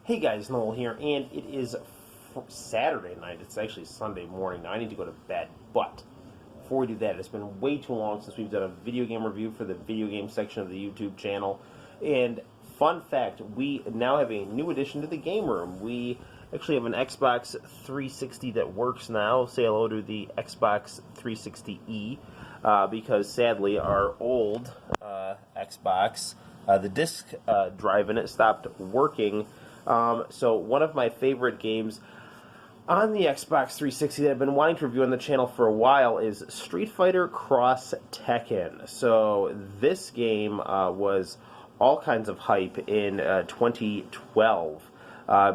Hey guys, Noel here, and it is Saturday night. It's actually Sunday morning. Now I need to go to bed, but before we do that, it's been way too long since we've done a video game review for the video game section of the YouTube channel. And fun fact, we now have a new addition to the game room. We actually have an Xbox 360 that works now. Say hello to the Xbox 360E, because sadly our old Xbox, the disc drive in it stopped working. So one of my favorite games on the Xbox 360 that I've been wanting to review on the channel for a while is Street Fighter Cross Tekken. So this game was all kinds of hype in 2012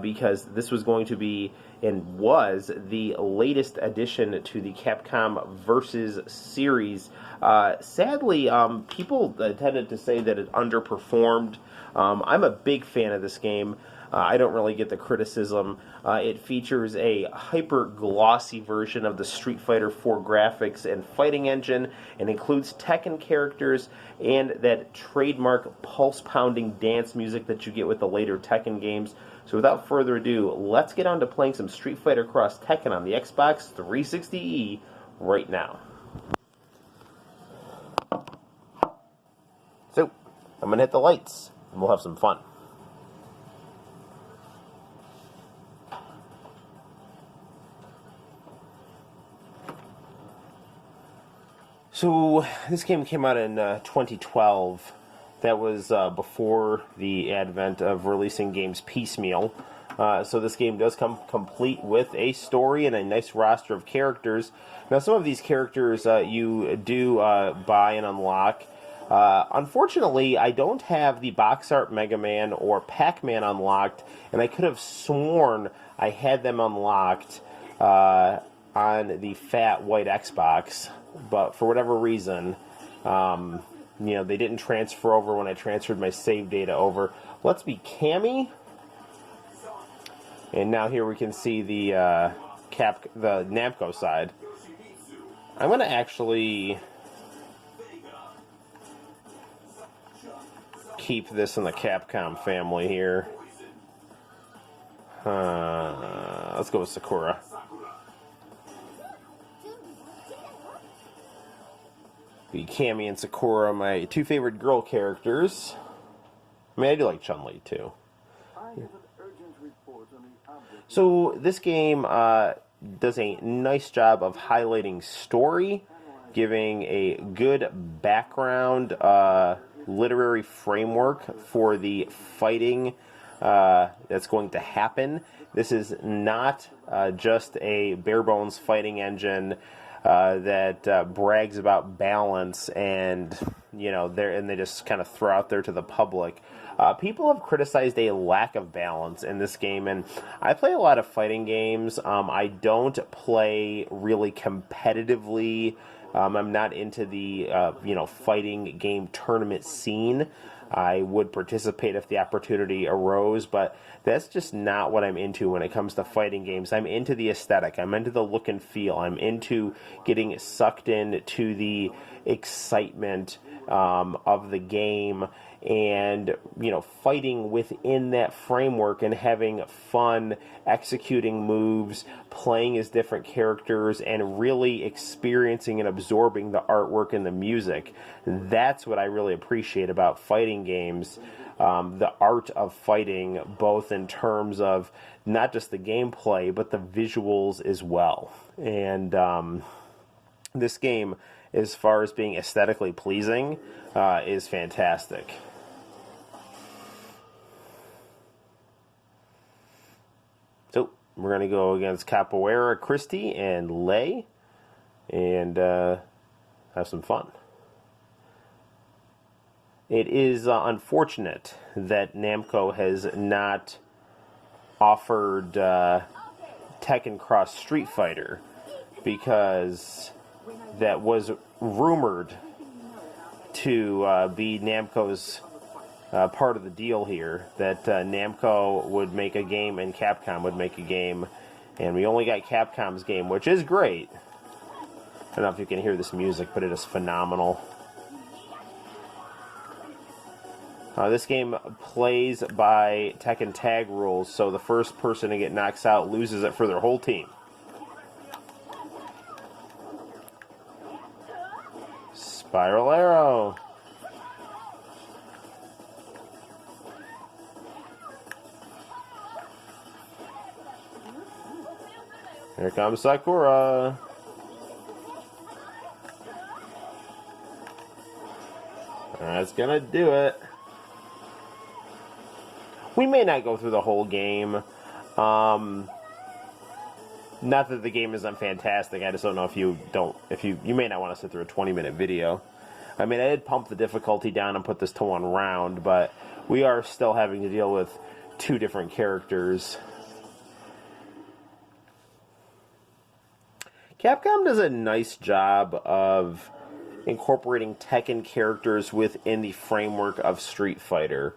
because this was going to be and was the latest addition to the Capcom Versus series. Sadly, people tended to say that it underperformed. I'm a big fan of this game. I don't really get the criticism. It features a hyper-glossy version of the Street Fighter 4 graphics and fighting engine, and includes Tekken characters and that trademark pulse-pounding dance music that you get with the later Tekken games. So without further ado, let's get on to playing some Street Fighter Cross Tekken on the Xbox 360E right now. So, I'm going to hit the lights, and we'll have some fun. So, this game came out in 2012. That was before the advent of releasing games piecemeal. So this game does come complete with a story and a nice roster of characters. Now, some of these characters you do buy and unlock. Unfortunately, I don't have the box art Mega Man or Pac-Man unlocked, and I could have sworn I had them unlocked on the fat white Xbox. But for whatever reason, they didn't transfer over when I transferred my save data over. Let's be Cammy. And now here we can see the Namco side. I'm going to actually keep this in the Capcom family here. Let's go with Sakura. Be Cammy and Sakura, my two favorite girl characters. I mean, I do like Chun-Li, too. So, this game does a nice job of highlighting story, giving a good background, literary framework for the fighting that's going to happen. This is not just a bare-bones fighting engine that brags about balance and they just kind of throw out there to the public. People have criticized a lack of balance in this game, and I play a lot of fighting games. I don't play really competitively. I'm not into the fighting game tournament scene. I would participate if the opportunity arose, but that's just not what I'm into when it comes to fighting games. I'm into the aesthetic. I'm into the look and feel. I'm into getting sucked into the excitement of the game and, fighting within that framework and having fun executing moves, playing as different characters, and really experiencing and absorbing the artwork and the music. That's what I really appreciate about fighting games. The art of fighting, both in terms of not just the gameplay, but the visuals as well. And this game, as far as being aesthetically pleasing, is fantastic. So, we're going to go against Capoeira Christie and Lei, and have some fun. It is unfortunate that Namco has not offered Tekken Cross Street Fighter, because that was rumored to be Namco's part of the deal here, that Namco would make a game and Capcom would make a game, and we only got Capcom's game, which is great. I don't know if you can hear this music, but it is phenomenal. This game plays by Tekken tag rules, so the first person to get knocked out loses it for their whole team. Spiral arrow. Here comes Sakura. That's gonna do it. We may not go through the whole game. Not that the game isn't fantastic. I just don't know if you may not want to sit through a 20-minute video. I mean, I did pump the difficulty down and put this to 1 round, but we are still having to deal with 2 different characters. Capcom does a nice job of incorporating Tekken characters within the framework of Street Fighter.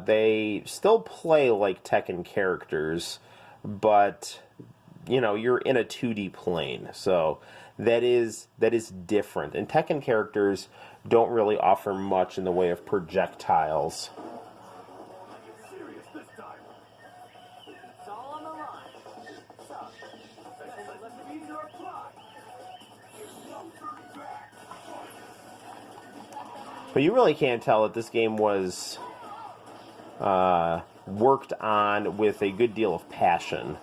They still play like Tekken characters, but you know, you're in a 2D plane, so that is different. And Tekken characters don't really offer much in the way of projectiles. But you really can't tell that this game was worked on with a good deal of passion.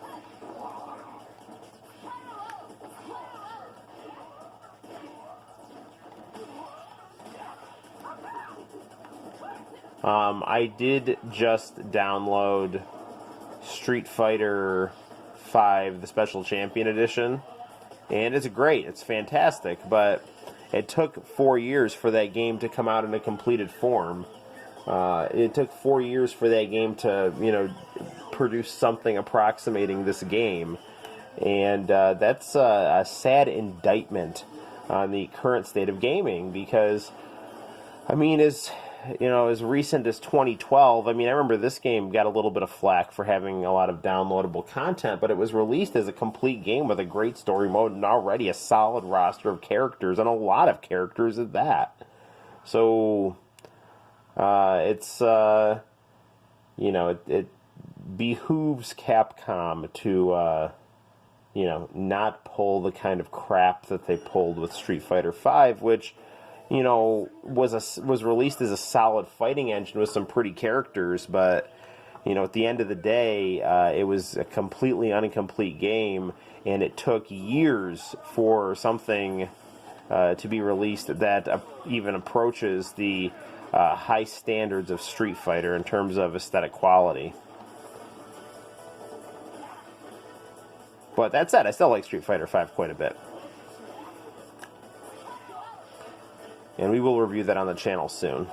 I did just download Street Fighter V, the Special Champion Edition, and it's great. It's fantastic, but it took 4 years for that game to come out in a completed form. It took 4 years for that game to, you know, produce something approximating this game, and that's a sad indictment on the current state of gaming, because, I mean, as recent as 2012, I mean, I remember this game got a little bit of flack for having a lot of downloadable content, but it was released as a complete game with a great story mode and already a solid roster of characters, and a lot of characters at that. So, it behooves Capcom to, not pull the kind of crap that they pulled with Street Fighter V, which, you know, was released as a solid fighting engine with some pretty characters, but, you know, at the end of the day, it was a completely incomplete game, and it took years for something to be released that even approaches the high standards of Street Fighter in terms of aesthetic quality. But that said, I still like Street Fighter V quite a bit. And we will review that on the channel soon.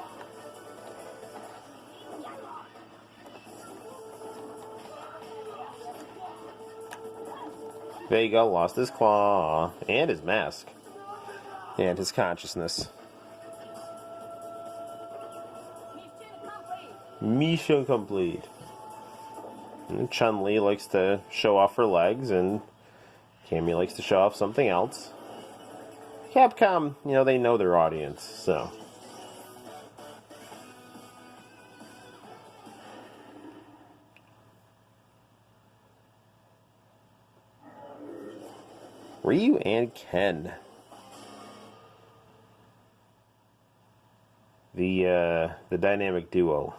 Vega lost his claw and his mask and his consciousness. Mission complete. And Chun-Li likes to show off her legs, and Cammy likes to show off something else. Capcom, you know, they know their audience, so. Ryu and Ken. The dynamic duo.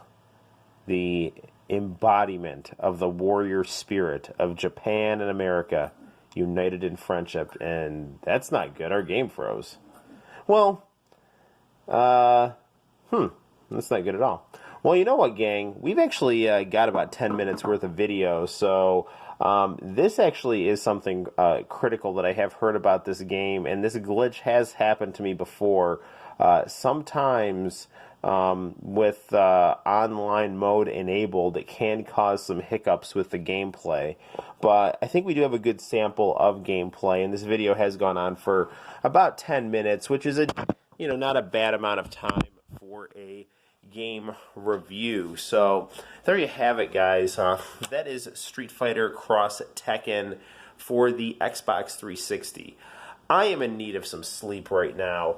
The embodiment of the warrior spirit of Japan and America, united in friendship, and that's not good. Our game froze. Well, that's not good at all. Well, you know what, gang? We've actually got about 10 minutes worth of video, so this actually is something critical that I have heard about this game, and this glitch has happened to me before. Sometimes with online mode enabled, it can cause some hiccups with the gameplay. But I think we do have a good sample of gameplay, and this video has gone on for about 10 minutes, which is not a bad amount of time for a game review. So there you have it, guys. That is Street Fighter Cross Tekken for the Xbox 360. I am in need of some sleep right now.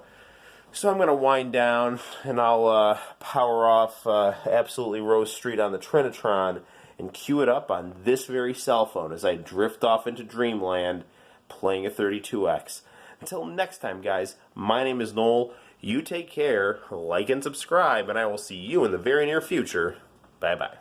So I'm going to wind down, and I'll power off Absolutely Rose Street on the Trinitron and cue it up on this very cell phone as I drift off into dreamland playing a 32X. Until next time, guys, my name is Noel. You take care, like and subscribe, and I will see you in the very near future. Bye-bye.